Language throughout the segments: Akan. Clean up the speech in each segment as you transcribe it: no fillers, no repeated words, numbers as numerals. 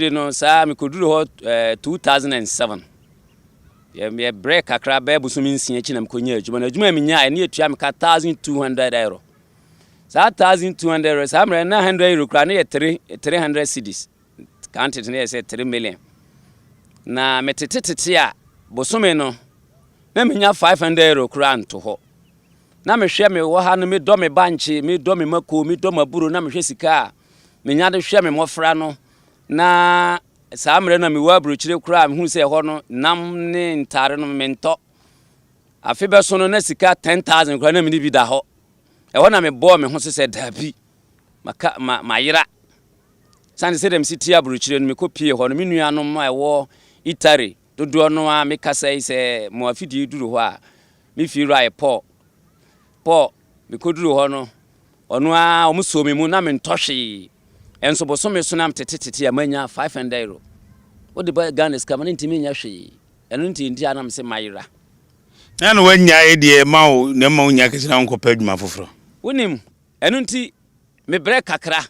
no saa me koduru ho 2007 ye break akra ba busumi nsia chi na me konya adwuma na adwuma me nya ene etua me ka €1,200 saa €1,200 saa mre na €100 kra na ye 300 cedis counted na ye say 3 million na metetete a busumi no na me nya €500 kra nto ho na me hwe me wo ha no me do me banche me do me mako me do maburo na me hwe sika me nya de hwe me mofra no na saa mre na me wa bruchire kura me hu se ho no nam ne ntare no mento afi be so no na sika 10,000 kura na me ni bi da ho e ho na me bo me hu se dabi maka mayira san se dem siti abruchire no me kopie ho no me nua no ma e wo itare dodo no a me kasa se mo afidi duru ho a me fi rai po me koduru ho no ono a o muso me mu na me ntɔhwe enso boso me so na mtetete amanya €500 wo de ba Ghana skama ntimi nya hwe eno nti anam se mayira na no wanya e de ma o na ma onya kese na nkopa adwuma foforo wonim eno nti me bre kakra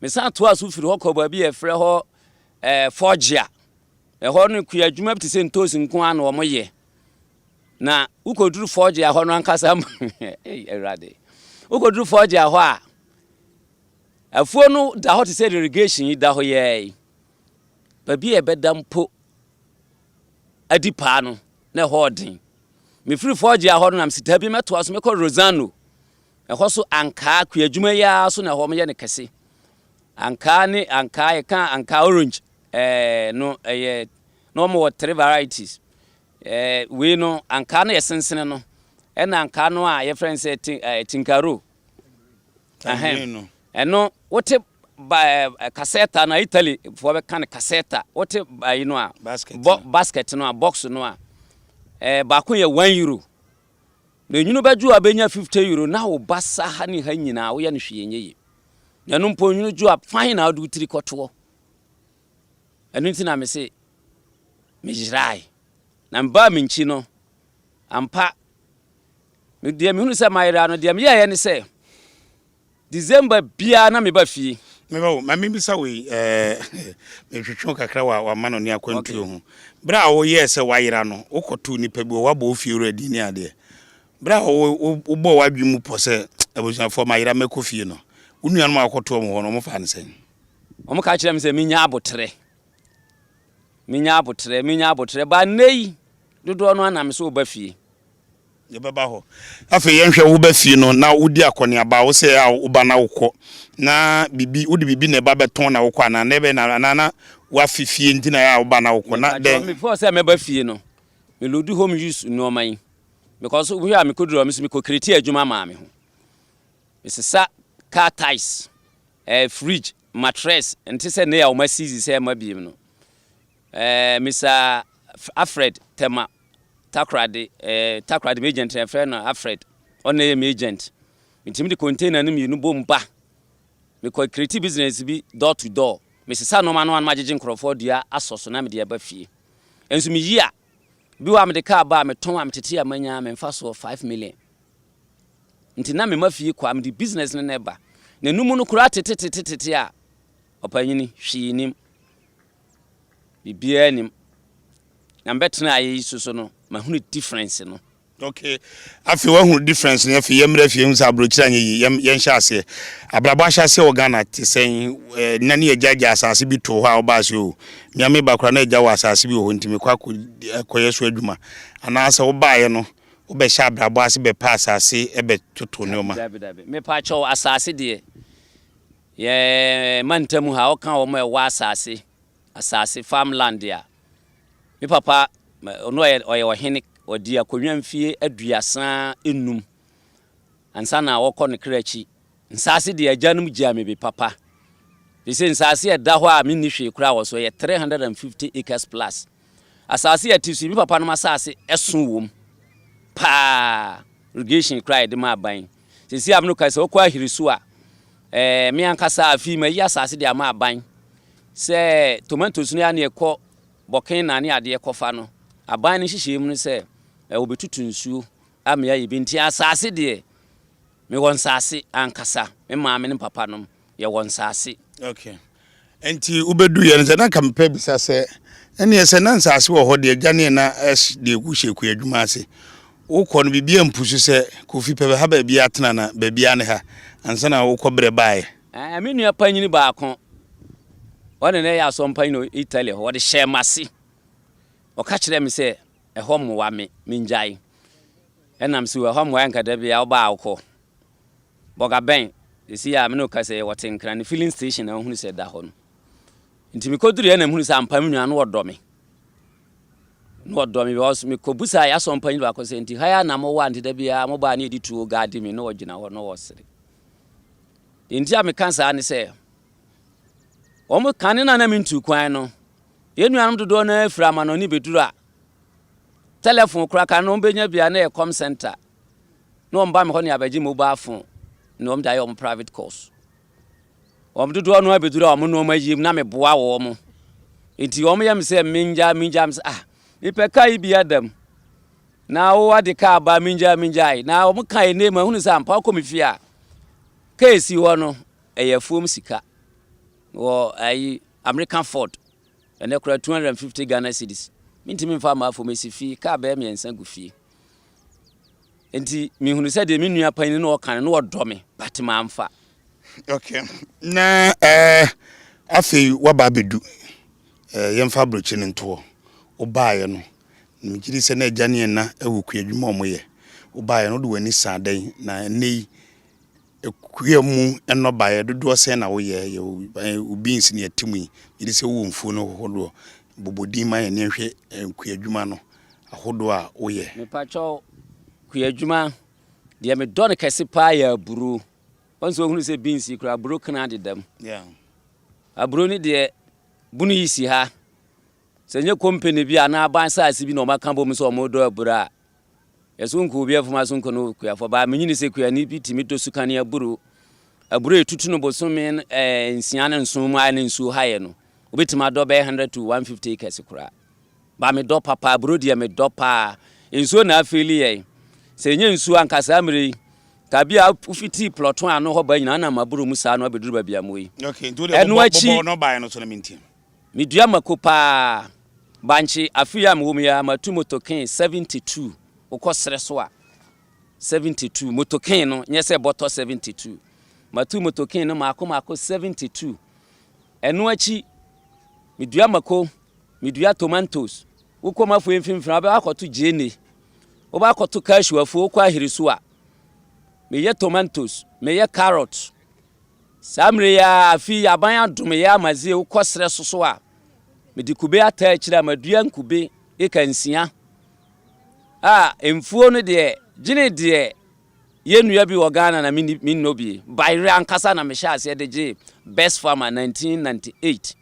me san to aso firi ho ko ba bi e frɛ ho forgia e ho no ku adwuma bi se ntosi nko ana o moye na ukoduru forgia ho no ankasa erade ukoduru forgia ho a afuo no da ho te say irrigation da ho ye ba bi e bedam po adipa no na hodin me free forge a ho no am sita bi meto aso me ko Rosano e ho so anka ku adwuma ya so na ho me ye ne kese anka e kan anka orange no no mo 3 varieties we no anka na yesensene no e na anka no a ye friend say tinkaro no eno wote cassette na Italy for be kan cassette wote you know a basket no a box no a ba ko ye €1 na nyunu baju abenya €50 na wo basa ha ni ha nyina wo ye no hwe yenye na no mpo nyunu ju a fine na do tiri koto eno ntina me se me jirai na mba me nchi no ampa me de me hunu se mayra no de me ye ne se December bia na me ba fie me ba ma me bisa we me twetwe kakra wa mano ne akwantuo ho bra wo ye se wayira no ukoto nipa bi wo ba ofie ready ni ade bra wo bo wa dwemu po se abusan fo mayira meko fie no unua no akoto mo ho no mo fa ne sen o mo ka kire me se minya abotre ba nei dodo no ana me so ba fie ye baba ho afa yenhwe wo ba fie no na wodi akone aba wo se a wo ba na wokọ na bibi wodi bibi na ba beton na wokọ na na be na wa fifie ntina ya wo ba na wokọ na de me for say me ba fie no me lodu home use no man because we are me koduro me so me ko create adwuma ma me ho esesa car ties fridge mattress enti se na ya wo ma seize se ma biem no Mr. Alfred Tema Takrade agent friend Alfred on name agent intimate container no mi no bomba me ko creative business bi door to door me sesa no ma no magege nkrofo dua asoso na me de ba fie enso mi yi a bi wa me de car ba me ton am tete amanya me mfa so 5 million nti na me ma fie kwa me de business no na ba na numu no kura tete a opanyini hwiinim bibia nim na mbetena ayi so no ma hunu difference no okay afi wa hunu difference ne afi yemra fi hu sa abrochira nyi yen hya ase abrabo hya ase wo Ghana tisen na ne ejaja asase bi to ho a oba ase o nyame bakra na eja wa asase bi ho ntimi kwa koyeso adwuma ana ase wo baaye no wo be hya abrabo ase be pa asase e be toto ne o ma me pa cho asase de ye mantamu ha o kan o ma wa asase farmland ya mi papa ono oye ohene odi akonwa mfie aduasa enum ansa na wokọ ne krachi nsase de ajanum gia me be papa dise nsase e da ho a me ni hwe kura wo so ye 350 acres plus asase ya tisu mi papa no asase eson wom pa irrigation cry de ma ban sisi amno ka se wokọ ahirisu a me ankasa afi ma yi asase de ama ban se tomatoes no ya ne ekọ boken na ne ade ekofa no aban ne hihye mu se obetutu nsuo amya yibi nti asase de me won sase ankasa me maame ne papa no ye won sase okay enti ubedu ye nze na kampe bisa se ene ese na nsase wo ho de agane na de ku hyeku adwuma ase wokɔ no bibia mpusu se kofi pebe ha ba bia atena na ba bia ne ha ansa na wokɔ bre bae me nua panyini baako wone ne ya so mpanyino Italy ho de hye mase o ka kire me se ɛhɔ mmoa me minjai ɛnam si wɔ hɔ mmoa nkada bia wo ba akɔ boga ben esi ya me no ka se wɔte nkra ne filling station na hunu se da hɔ no nti me koduru ɛnam hunu se ampa me nua no wɔdɔ me because me kobusa ya so mpanyin ba ko se nti haya na mo wa nti da bia mo ba na edi tuo gade me no wɔgyina hɔ no wɔsere nti a me kansa ne se omo kane na me ntu kwan no yenuanom dodo na afira ma no ni beduru a telephone kura kan no benya bia na e com center no mba me ho ne abaji mobile phone no mda yo private course dodo no abeduru a mo no mayi na me boa wo mo nti omo yam se minja me ipe kai bi adam na wo ade ka ba minja na omo kai ne ma hunu sa ampa ko me fia case wo no eyafom sika wo ai American Ford and they kura 250 Ghana cedis minti me fa ma afo mesifi ka ba me ensa gufie enti me hunu se de me nua pan no kan no odo me but ma amfa okay na afei waba bedu yemfa brochi ne nto obaye no migiri se na agane na awuku adwuma omoye obaye no do wani sadan na nei ekuemu eno baye dodo se na wo ye ubins ne atimu yiri se wo mfu no hodo bobodin ma ye ne hwe enku adwuma no ahodo a wo ye me pacho ku adwuma de me don kese pa ya buru onso hunu se beans kura buru kana de dam aburu ni de bunu yisi ha senye company bi ana ban saasi bi no maka bom so omodo abura yesunku bi afuma sunko no ku afo ba menyini se ku ani bi timi to sukane aburu etutu no bosome nsia ne nso mu ane nsu haye no obetima do be 100 to 150 acres kura ba me do papa aburu de me do pa nsu na afeli ye senye nsu ankasa amre ka bia ufiti ploton ano ho ba nyina na maburu musa no abeduru ba bia moyi okay do de bobo no ba no so na minti midua makopa banchi afia mwumia matu motoken 72 ukosere so a 72 motoken no nyese boto 72 matu motoken no mako 72 enu achi midua tomatoes ukoma fu emfimfina ba akoto jene oba akoto cashew afu ukwa ahiriso a meye tomatoes meye carrot samre ya afi aban adum ya amazie ukosere so a medi kube ata kira madua nkube ekansia emfuo no de gine de yenua bi wo Ghana na minno bi bayre ankasa na mehya ase de je best farmer 1998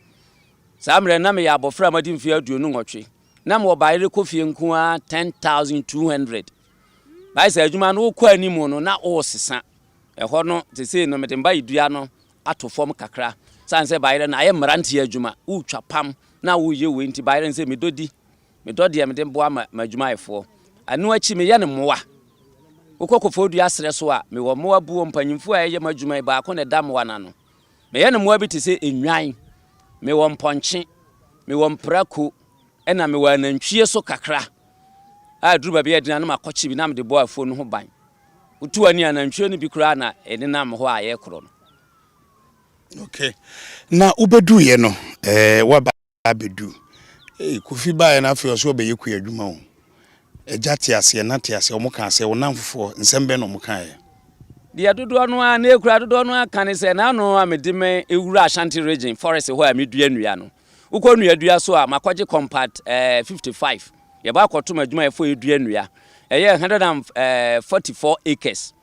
samre na me ya abofra madi mfia aduonu nwotwe na me wo bayre kofie nku a 10200 bai se adwuma no ko animu no na o sesa eho no te se no mede mba idua no atofom kakra sanse bayre na aye mrantie adwuma utwa pam na wo ye we nti bayre nse medodi e mede mboa madwuma efo anu achi me ye ne moa ukokofo du asre so a me wo moa buo mpanyimfo a ye madwuma ba ko ne dam wana no me ye ne moa bi te se enwan me wo mponche me wo mprako ena me wo anantwie so kakra a duru ba bi adina no makochi bi na me de boa afo no ho ban utu ani anantwie no bi kura na ene na me ho a ye kro no okay na ubedu ye no waba abedu kofi bae na afio so be yeku adwuma o ejate ase na te ase omo kan ase wonamfofo nsembe no mo kan ye dia dodo no a na ekura dodo no aka ne se na no amedime ewura Ashanti region forest ho a medua nua no ukọ nua dua so a makoje compact 55 ye ba akoto adwuma efo edua nua eye 144 acres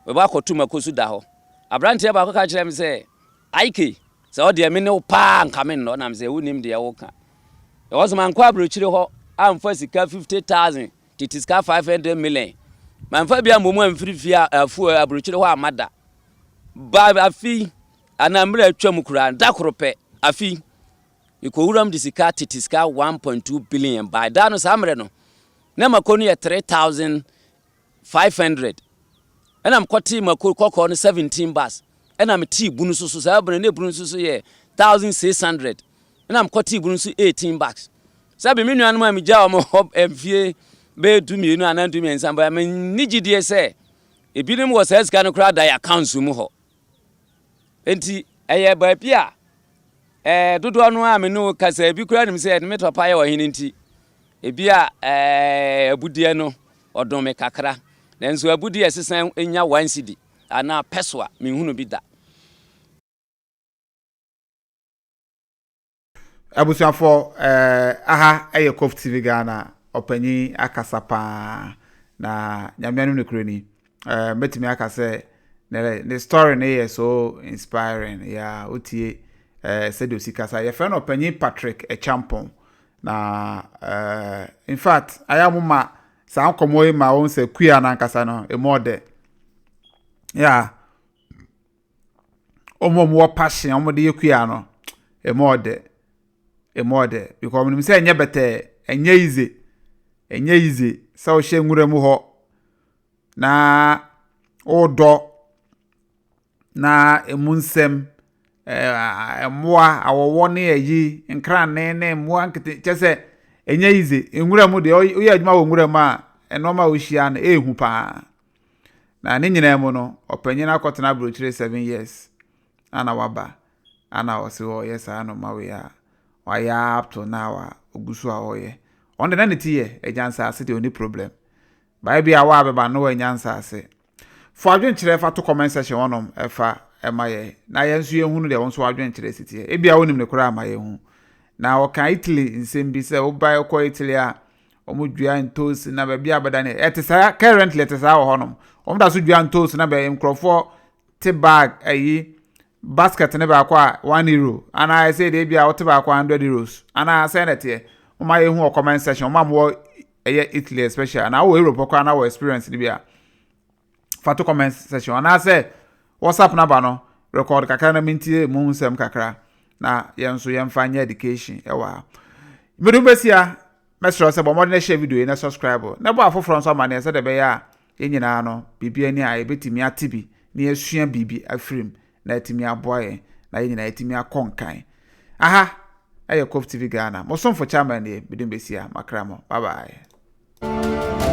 we ba akoto makosu da ho abrante ba akọ kire me se aike se o de me ne pa nka me no na me se wonim de wo ka e was man kwa brochire ho amfa sika 50000 titiska 500 million manfa bia momu amfirifia afu abrochire ho amada ba afi anamra atwam kura dakorope afi ikowuram disika titiska 1.2 billion by dano samre no na makonu ye 3500 ena mkoti makoko no 17 bus ena meti bunu susu sabre ne bunu susu ye 1,600 na am kɔti bu nso 18 bucks sabe me nuanu ma me gya o hop mfie be du mienu anan du miensa ba me nigidie sɛ ebinim wɔ sɛ sika no kra da accounts mu hɔ enti ɛyɛ ba pia dodo no a me no kasa ebi kra nim sɛ me topa yɛ wɔ hin enti ebi a abudie no ɔdom me kakra nanso abudie sesan enya 1 cedi ana peswa me hunu bi da abusuafo aha eye Kof TV Ghana opanyi akasa pa na nyamianu ne kroni metimi akase the story ne is so inspiring ya otie said osikasa ye friend opanyi Patrick Echampong na in fact ayamuma sa ankomo ma won se kuya na nkasa no emode ya omo passion omo de kuya no emode because when say enye bete enye easy so hye nwura mu ho na odo na emunsem emoa awowo ne ayi nkran ne emoa nkete kyese enye easy nwura mu de oye adwuma wo nwura mu a enoma wo hia na ehu pa na ne nyina mu no opanyina akotena brochire 7 years ana waba ana wose wo yes ano mawe ya waya up to now ogusu a oye on the nanity ye ejansa ase de oni problem baabi a wa beba no enyansa ase for adwenkyere fa to comment section onom efa emaye na yensu ye hunu de wonso adwenkyere sitie e bia wonim ne kora amaye hu na okan Italy nsem bi se obai ko Italy a omudua ntos na ba bia abada ne etesa currently etesa wo honom omda so dua ntos na ba enkrofo te bag ayi basket ne ba kwa 1 euro and I say they be out ba kwa 100 euros and I say that here my hu comment section my mo Italy especially and I will Europe kwa na experience ni bia fa to comment section and I say WhatsApp number no record kakra na mintie mu nsem kakra na yenso yemfa education ewa medu besia mesro se bo mo na share video na subscribe na bo afoforo nso ma na se de be ya enyina no bibia ni a ebetimi atibi na esua bibi afrim na etimi aboye na yina etimi akonkan aha eye Kof TV Ghana mo somfo chairman e bidin besia makramo bye bye.